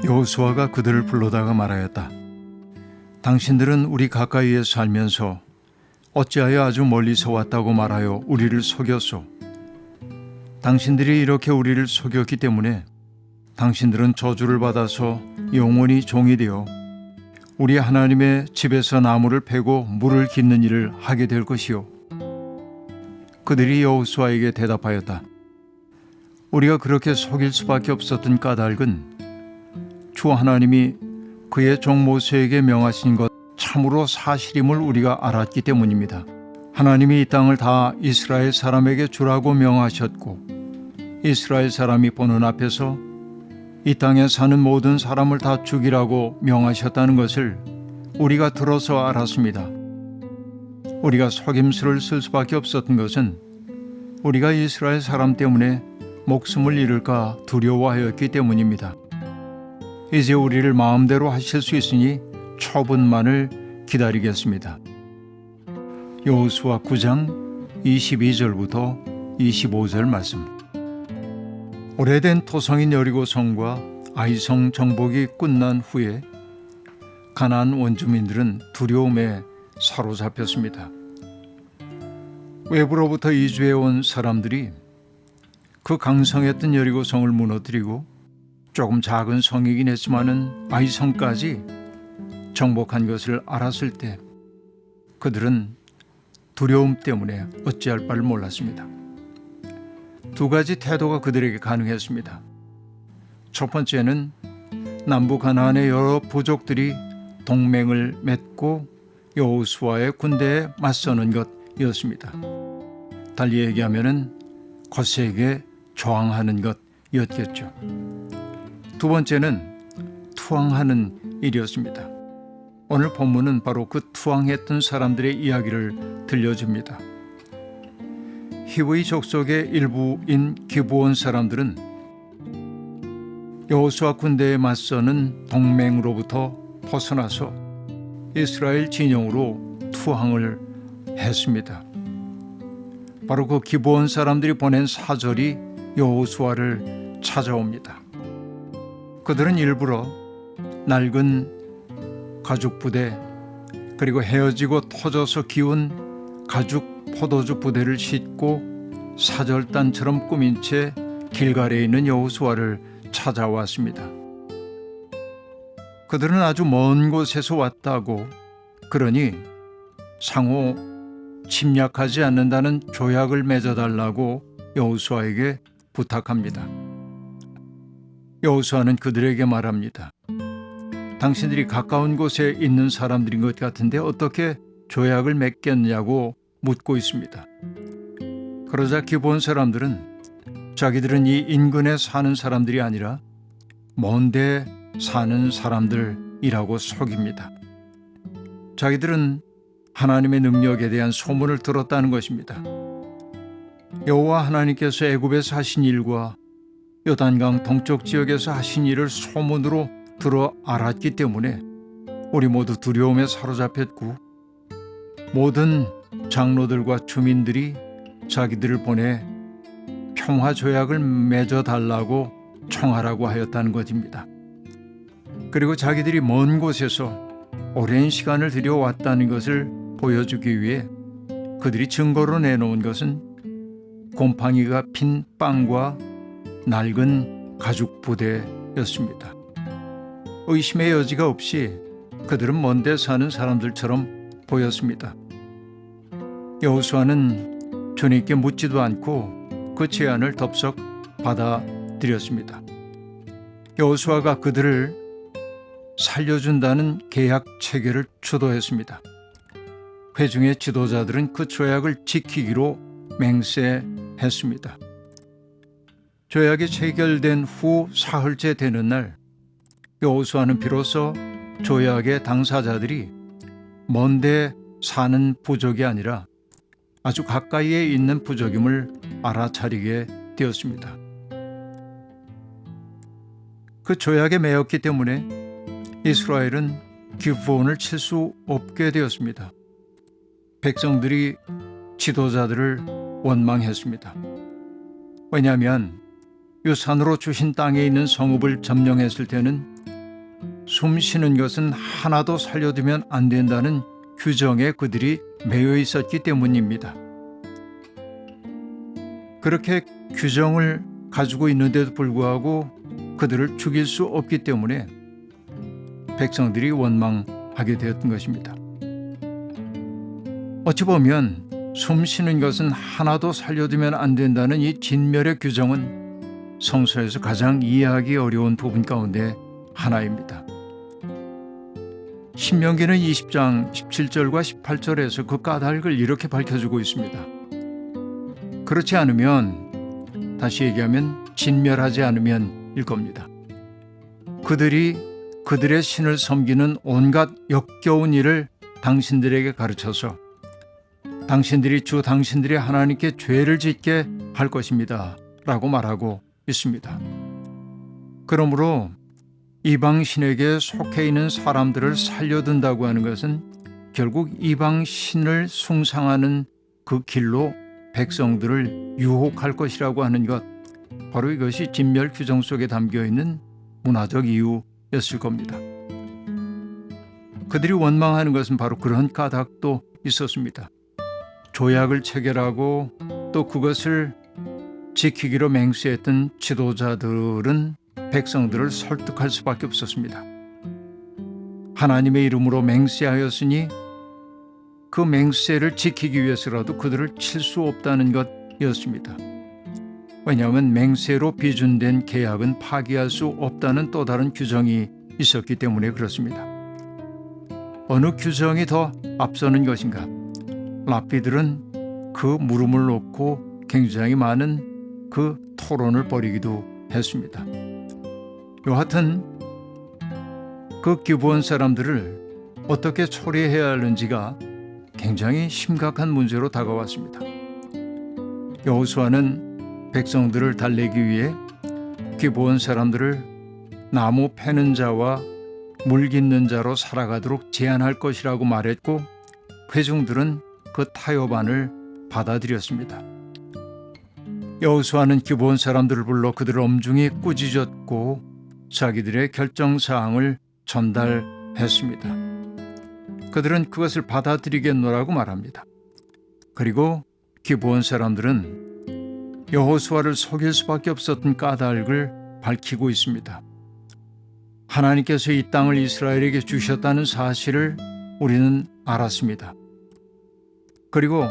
여호수아가 그들을 불러다가 말하였다. 당신들은 우리 가까이에 살면서 어찌하여 아주 멀리서 왔다고 말하여 우리를 속였소? 당신들이 이렇게 우리를 속였기 때문에 당신들은 저주를 받아서 영원히 종이 되어 우리 하나님의 집에서 나무를 패고 물을 깃는 일을 하게 될 것이요. 그들이 여호수아에게 대답하였다. 우리가 그렇게 속일 수밖에 없었던 까닭은 주 하나님이 그의 종 모세에게 명하신 것 참으로 사실임을 우리가 알았기 때문입니다. 하나님이 이 땅을 다 이스라엘 사람에게 주라고 명하셨고 이스라엘 사람이 보는 앞에서 이 땅에 사는 모든 사람을 다 죽이라고 명하셨다는 것을 우리가 들어서 알았습니다. 우리가 속임수를 쓸 수밖에 없었던 것은 우리가 이스라엘 사람 때문에 목숨을 잃을까 두려워하였기 때문입니다. 이제 우리를 마음대로 하실 수 있으니 처분만을 기다리겠습니다. 여호수아 9장 22절부터 25절 말씀. 오래된 토성인 여리고성과 아이성 정복이 끝난 후에 가나안 원주민들은 두려움에 사로잡혔습니다. 외부로부터 이주해 온 사람들이 그 강성했던 여리고성을 무너뜨리고 조금 작은 성이긴 했지만은 아이성까지 정복한 것을 알았을 때 그들은 두려움 때문에 어찌할 바를 몰랐습니다. 두 가지 태도가 그들에게 가능했습니다. 첫 번째는 남부 가나안의 여러 부족들이 동맹을 맺고 여호수아의 군대에 맞서는 것이었습니다. 달리 얘기하면은 거세게 저항하는 것이었겠죠. 두 번째는 투항하는 일이었습니다. 오늘 본문은 바로 그 투항했던 사람들의 이야기를 들려줍니다. 히브리 족속의 일부인 기브온 사람들은 여호수아 군대에 맞서는 동맹으로부터 벗어나서 이스라엘 진영으로 투항을 했습니다. 바로 그 기브온 사람들이 보낸 사절이 여호수아를 찾아옵니다. 그들은 일부러 낡은 가죽 부대 그리고 헤어지고 터져서 기운 가죽 포도주 부대를 싣고 사절단처럼 꾸민 채 길갈에 있는 여호수아를 찾아왔습니다. 그들은 아주 먼 곳에서 왔다고, 그러니 상호 침략하지 않는다는 조약을 맺어달라고 여호수아에게 부탁합니다. 여호수아는 그들에게 말합니다. 당신들이 가까운 곳에 있는 사람들인 것 같은데 어떻게 조약을 맺겠냐고 묻고 있습니다. 그러자 기브온 사람들은 자기들은 이 인근에 사는 사람들이 아니라 먼데 사는 사람들이라고 속입니다. 자기들은 하나님의 능력에 대한 소문을 들었다는 것입니다. 여호와 하나님께서 애굽에서 하신 일과 요단강 동쪽 지역에서 하신 일을 소문으로 들어 알았기 때문에 우리 모두 두려움에 사로잡혔고 모든 장로들과 주민들이 자기들을 보내 평화 조약을 맺어달라고 청하라고 하였다는 것입니다. 그리고 자기들이 먼 곳에서 오랜 시간을 들여왔다는 것을 보여주기 위해 그들이 증거로 내놓은 것은 곰팡이가 핀 빵과 낡은 가죽 부대였습니다. 의심의 여지가 없이 그들은 먼데 사는 사람들처럼 보였습니다. 여호수아는 주님께 묻지도 않고 그 제안을 덥석 받아들였습니다. 여호수아가 그들을 살려준다는 계약 체결을 주도했습니다. 회중의 지도자들은 그 조약을 지키기로 맹세했습니다. 조약이 체결된 후 사흘째 되는 날 여호수아는 비로소 조약의 당사자들이 먼데 사는 부족이 아니라 아주 가까이에 있는 부족임을 알아차리게 되었습니다. 그 조약에 매였기 때문에 이스라엘은 기브온을 칠 수 없게 되었습니다. 백성들이 지도자들을 원망했습니다. 왜냐하면 유산으로 주신 땅에 있는 성읍을 점령했을 때는 숨 쉬는 것은 하나도 살려두면 안 된다는 규정에 그들이 매여 있었기 때문입니다. 그렇게 규정을 가지고 있는데도 불구하고 그들을 죽일 수 없기 때문에 백성들이 원망하게 되었던 것입니다. 어찌 보면 숨 쉬는 것은 하나도 살려두면 안 된다는 이 진멸의 규정은 성서에서 가장 이해하기 어려운 부분 가운데 하나입니다. 신명기는 20장 17절과 18절에서 그 까닭을 이렇게 밝혀주고 있습니다. 그렇지 않으면, 다시 얘기하면 진멸하지 않으면 일 겁니다. 그들이 그들의 신을 섬기는 온갖 역겨운 일을 당신들에게 가르쳐서 당신들이 당신들의 하나님께 죄를 짓게 할 것입니다 라고 말하고 있습니다. 그러므로 이방신에게 속해 있는 사람들을 살려둔다고 하는 것은 결국 이방신을 숭상하는 그 길로 백성들을 유혹할 것이라고 하는 것, 바로 이것이 진멸 규정 속에 담겨 있는 문화적 이유였을 겁니다. 그들이 원망하는 것은 바로 그런 까닭도 있었습니다. 조약을 체결하고 또 그것을 지키기로 맹세했던 지도자들은 백성들을 설득할 수밖에 없었습니다. 하나님의 이름으로 맹세하였으니 그 맹세를 지키기 위해서라도 그들을 칠 수 없다는 것이었습니다. 왜냐하면 맹세로 비준된 계약은 파기할 수 없다는 또 다른 규정이 있었기 때문에 그렇습니다. 어느 규정이 더 앞서는 것인가? 랍비들은 그 물음을 놓고 굉장히 많은 그 토론을 벌이기도 했습니다. 여하튼 그 기브온 사람들을 어떻게 처리해야 하는지가 굉장히 심각한 문제로 다가왔습니다. 여호수아는 백성들을 달래기 위해 기브온 사람들을 나무 패는 자와 물 깃는 자로 살아가도록 제한할 것이라고 말했고, 회중들은 그 타협안을 받아들였습니다. 여호수아는 기브온 사람들을 불러 그들을 엄중히 꾸짖었고 자기들의 결정사항을 전달했습니다. 그들은 그것을 받아들이겠노라고 말합니다. 그리고 기브온 사람들은 여호수아를 속일 수밖에 없었던 까닭을 밝히고 있습니다. 하나님께서 이 땅을 이스라엘에게 주셨다는 사실을 우리는 알았습니다. 그리고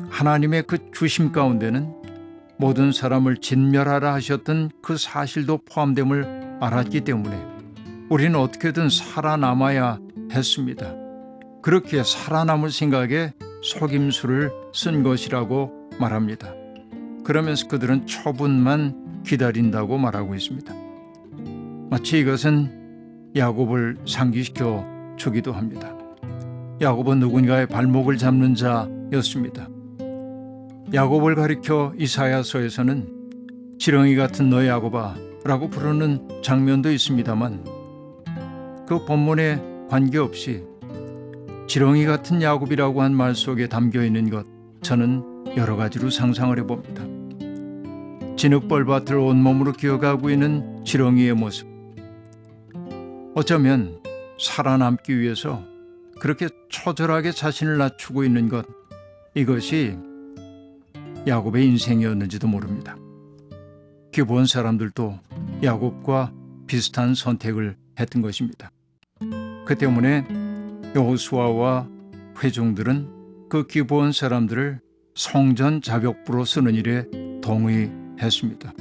하나님의 그 주심 가운데는 모든 사람을 진멸하라 하셨던 그 사실도 포함됨을 알았기 때문에 우리는 어떻게든 살아남아야 했습니다. 그렇게 살아남을 생각에 속임수를 쓴 것이라고 말합니다. 그러면서 그들은 처분만 기다린다고 말하고 있습니다. 마치 이것은 야곱을 상기시켜 주기도 합니다. 야곱은 누군가의 발목을 잡는 자였습니다. 야곱을 가리켜 이사야서에서는 지렁이 같은 너 야곱아 라고 부르는 장면도 있습니다만, 그 본문에 관계없이 지렁이 같은 야곱이라고 한 말 속에 담겨 있는 것, 저는 여러 가지로 상상을 해봅니다. 진흙벌밭을 온몸으로 기어가고 있는 지렁이의 모습, 어쩌면 살아남기 위해서 그렇게 처절하게 자신을 낮추고 있는 것, 이것이 야곱의 인생이었는지도 모릅니다. 기브온 사람들도 야곱과 비슷한 선택을 했던 것입니다. 그 때문에 여호수아와 회중들은 그 기브온 사람들을 성전 자벽부로 쓰는 일에 동의했습니다.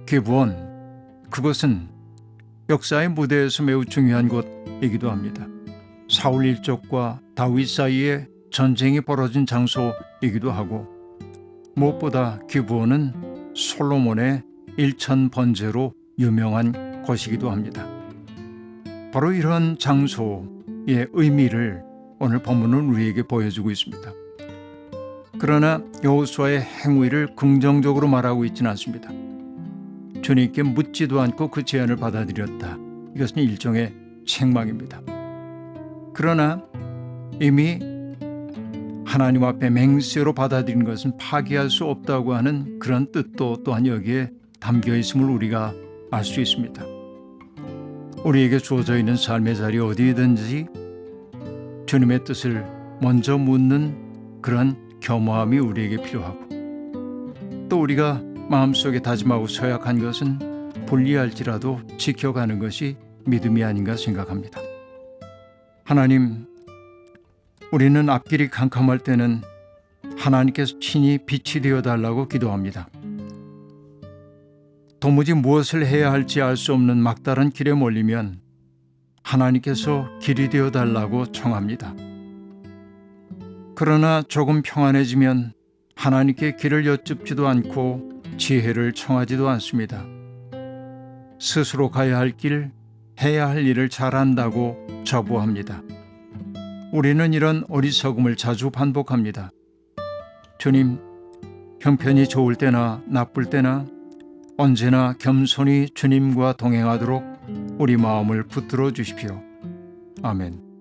기브온, 그것은 역사의 무대에서 매우 중요한 곳이기도 합니다. 사울 일족과 다윗 사이에 전쟁이 벌어진 장소이기도 하고, 무엇보다 기브온은 솔로몬의 일천 번제로 유명한 곳이기도 합니다. 바로 이런 장소의 의미를 오늘 본문은 우리에게 보여주고 있습니다. 그러나 여호수아의 행위를 긍정적으로 말하고 있지는 않습니다. 주님께 묻지도 않고 그 제안을 받아들였다. 이것은 일종의 책망입니다. 그러나 이미 하나님 앞에 맹세로 받아들인 것은 파기할 수 없다고 하는 그런 뜻도 또한 여기에 담겨 있음을 우리가 알 수 있습니다. 우리에게 주어져 있는 삶의 자리 어디든지 주님의 뜻을 먼저 묻는 그런 겸허함이 우리에게 필요하고, 또 우리가 마음속에 다짐하고 서약한 것은 불리할지라도 지켜가는 것이 믿음이 아닌가 생각합니다. 하나님, 우리는 앞길이 캄캄할 때는 하나님께서 친히 빛이 되어 달라고 기도합니다. 도무지 무엇을 해야 할지 알 수 없는 막다른 길에 몰리면 하나님께서 길이 되어 달라고 청합니다. 그러나 조금 평안해지면 하나님께 길을 여쭙지도 않고 지혜를 청하지도 않습니다. 스스로 가야 할 길, 해야 할 일을 잘한다고 저부합니다. 우리는 이런 어리석음을 자주 반복합니다. 주님, 형편이 좋을 때나 나쁠 때나 언제나 겸손히 주님과 동행하도록 우리 마음을 붙들어 주십시오. 아멘.